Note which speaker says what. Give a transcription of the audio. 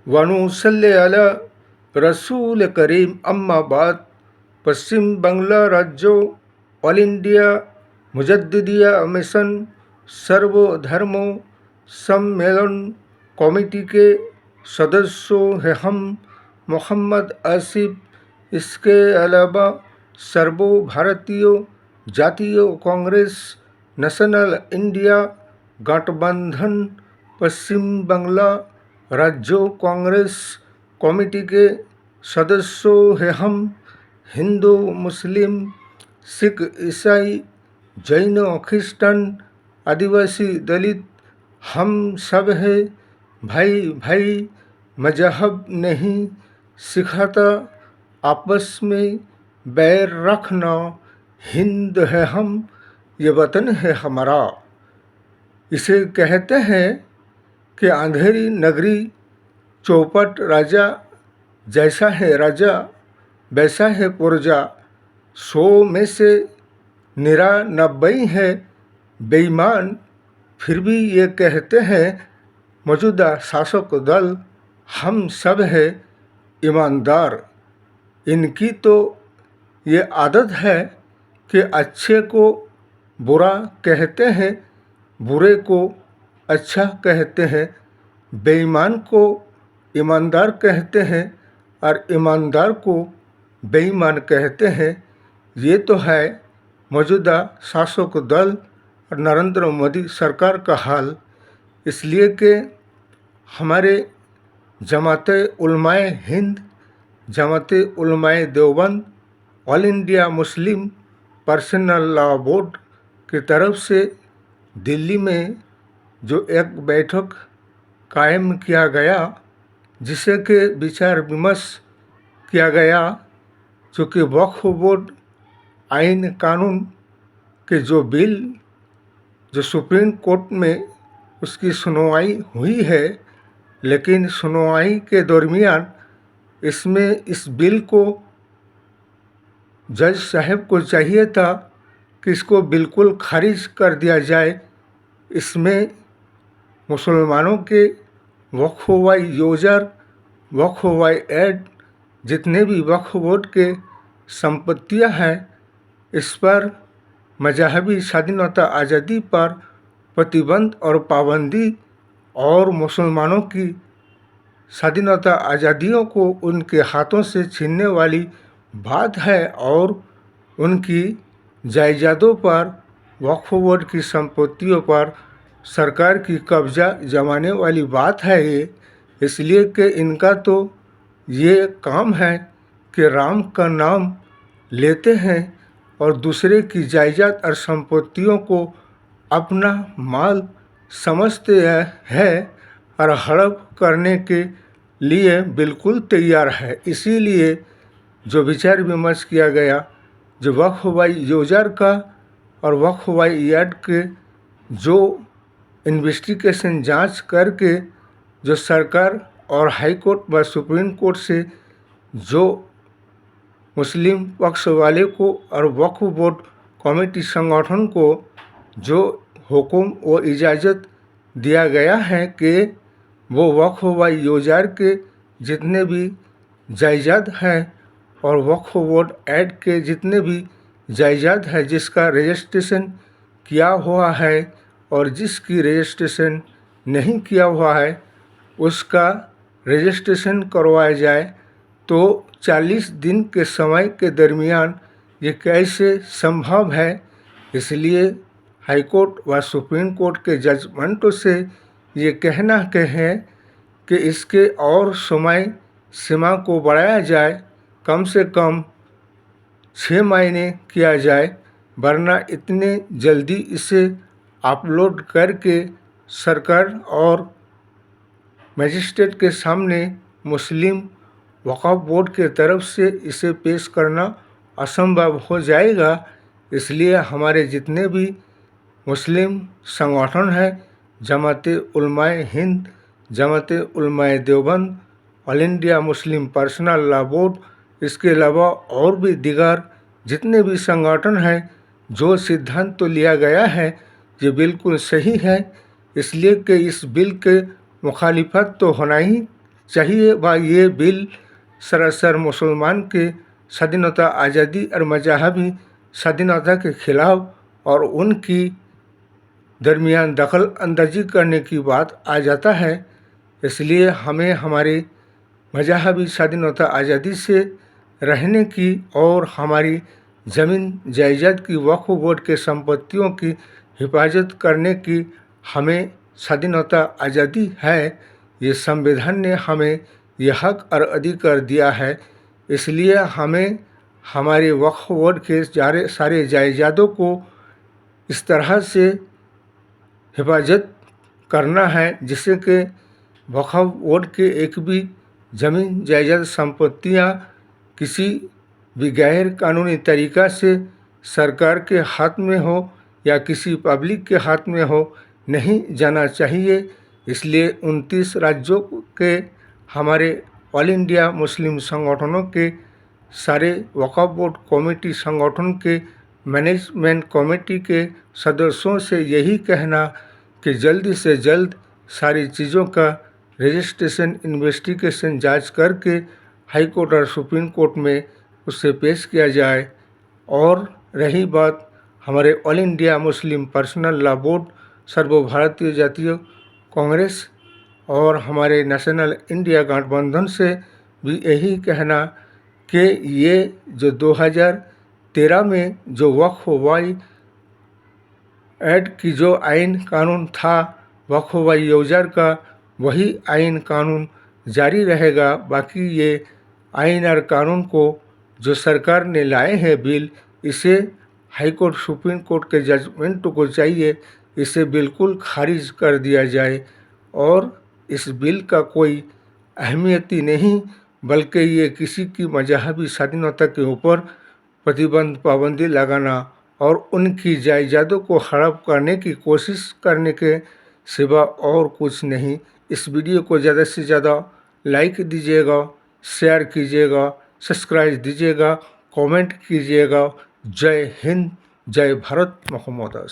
Speaker 1: वनुसल्ले अला रसूल करीम अम्मा बाद। पश्चिम बांग्ला राज्य ऑल इंडिया मुजद्दिदिया मिशन सर्वधर्म सम्मेलन कमेटी के सदस्यों हैं हम मोहम्मद आसिफ। इसके अलावा सर्व भारतीय जातीय कांग्रेस नेशनल इंडिया गठबंधन पश्चिम बांग्ला राज्य कांग्रेस कमेटी के सदस्यों हैं हम हिंदू मुस्लिम सिख ईसाई जैन क्रिश्चियन आदिवासी दलित हम सब है भाई भाई। मजहब नहीं सिखाता आपस में बैर रखना। हिंद है हम ये वतन है हमारा। इसे कहते हैं कि अंधेरी नगरी चौपट राजा जैसा है राजा वैसा है प्रजा। 100 में से 99 है बेईमान। फिर भी ये कहते हैं मौजूदा शासक दल हम सब है ईमानदार। इनकी तो ये आदत है कि अच्छे को बुरा कहते हैं, बुरे को अच्छा कहते हैं, बेईमान को ईमानदार कहते हैं और ईमानदार को बेईमान कहते हैं। ये तो है मौजूदा शासक दल और नरेंद्र मोदी सरकार का हाल। इसलिए कि हमारे जमाते उलमाए Hind, Jamaat Ulema Deoband, All India Muslim Personal Law Board की तरफ से दिल्ली में जो एक बैठक कायम किया गया, जिसे के विचार विमर्श किया गया, चूँकि वक्फ बोर्ड आइन कानून के जो बिल जो सुप्रीम कोर्ट में उसकी सुनवाई हुई है, लेकिन सुनवाई के दरमियान इसमें इस बिल को जज साहब को चाहिए था कि इसको बिल्कुल खारिज कर दिया जाए। इसमें मुसलमानों के वक्फ वाई योजर, वक्फ वाई एड, जितने भी वक्फ बोर्ड के संपत्तियां हैं, इस पर मजहबी स्वाधीनता आज़ादी पर प्रतिबंध और पाबंदी और मुसलमानों की स्वाधीनता आज़ादियों को उनके हाथों से छीनने वाली बात है और उनकी जायदादों पर, वक्फ बोर्ड की संपत्तियों पर सरकार की कब्जा जमाने वाली बात है ये। इसलिए कि इनका तो ये काम है कि राम का नाम लेते हैं और दूसरे की जायदाद और संपत्तियों को अपना माल समझते हैं और हड़प करने के लिए बिल्कुल तैयार है। इसीलिए जो विचार विमर्श किया गया, जो वक्फ वाई योजर का और वक्फ वाई एड के जो इन्वेस्टिगेशन जांच करके जो सरकार और हाई कोर्ट व सुप्रीम कोर्ट से जो मुस्लिम पक्ष वाले को और वक्फ बोर्ड कमेटी संगठन को जो हुक्म व इजाज़त दिया गया है कि वो वक्फ वाई योजर के जितने भी जायदाद हैं और वक्फ बोर्ड ऐड के जितने भी जायदाद है जिसका रजिस्ट्रेशन किया हुआ है और जिसकी रजिस्ट्रेशन नहीं किया हुआ है उसका रजिस्ट्रेशन करवाया जाए। तो 40 दिन के समय के दरमियान ये कैसे संभव है। इसलिए हाई कोर्ट व सुप्रीम कोर्ट के जजमेंटों से ये कहना के हैं कि इसके और समय सीमा को बढ़ाया जाए, कम से कम 6 महीने किया जाए, वरना इतने जल्दी इसे अपलोड करके सरकार और मजिस्ट्रेट के सामने मुस्लिम वक्फ बोर्ड के तरफ से इसे पेश करना असंभव हो जाएगा। इसलिए हमारे जितने भी मुस्लिम संगठन हैं, जमाते उलमाए Hind, Jamaat Ulema Deoband, All India Muslim Personal Law Board, इसके अलावा और भी दीगर जितने भी संगठन हैं, जो सिद्धांत तो लिया गया है ये बिल्कुल सही है। इसलिए कि इस बिल के मुखालिफत तो होना ही चाहिए व ये बिल सरासर मुसलमान के स्वाधीनता आज़ादी और मजहबी स्वाधीनता के खिलाफ और उनकी दरमियान दखल अंदाजी करने की बात आ जाता है। इसलिए हमें हमारे मजहबी स्वाधीनता आज़ादी से रहने की और हमारी ज़मीन जायदाद की वक्फ बोर्ड के संपत्तियों की हिफाजत करने की हमें स्वाधीनता आज़ादी है। ये संविधान ने हमें यह हक और अधिकार दिया है। इसलिए हमें हमारे वक्फ बोर्ड के सारे जायदादों को इस तरह से हिफाजत करना है जिससे कि वक्फ बोर्ड के एक भी ज़मीन जायदाद संपत्तियाँ किसी भी गैर कानूनी तरीक़ा से सरकार के हाथ में हो या किसी पब्लिक के हाथ में हो नहीं जाना चाहिए। इसलिए 29 राज्यों के हमारे ऑल इंडिया मुस्लिम संगठनों के सारे वक्फ बोर्ड कमेटी संगठन के मैनेजमेंट कमेटी के सदस्यों से यही कहना कि जल्दी से जल्द सारी चीज़ों का रजिस्ट्रेशन इन्वेस्टिगेशन जांच करके हाई कोर्ट और सुप्रीम कोर्ट में उससे पेश किया जाए। और रही बात हमारे All India Muslim Personal Law Board, सर्वभारतीय जातीय कांग्रेस और हमारे नेशनल इंडिया गठबंधन से भी यही कहना कि ये जो 2013 में जो वक्फ वाई एक्ट की जो आइन कानून था वक्फ वाई योजर का, वही आइन कानून जारी रहेगा। बाकी ये आइन और कानून को जो सरकार ने लाए हैं बिल, इसे हाई कोर्ट सुप्रीम कोर्ट के जजमेंट को चाहिए इसे बिल्कुल खारिज कर दिया जाए। और इस बिल का कोई अहमियत ही नहीं, बल्कि ये किसी की मजहबी स्वाधीनता के ऊपर प्रतिबंध पाबंदी लगाना और उनकी जायदादों को हड़प करने की कोशिश करने के सिवा और कुछ नहीं। इस वीडियो को ज़्यादा से ज़्यादा लाइक दीजिएगा, शेयर कीजिएगा, सब्सक्राइब दीजिएगा, कमेंट कीजिएगा। जय हिंद, जय भारत, मोहम्मद।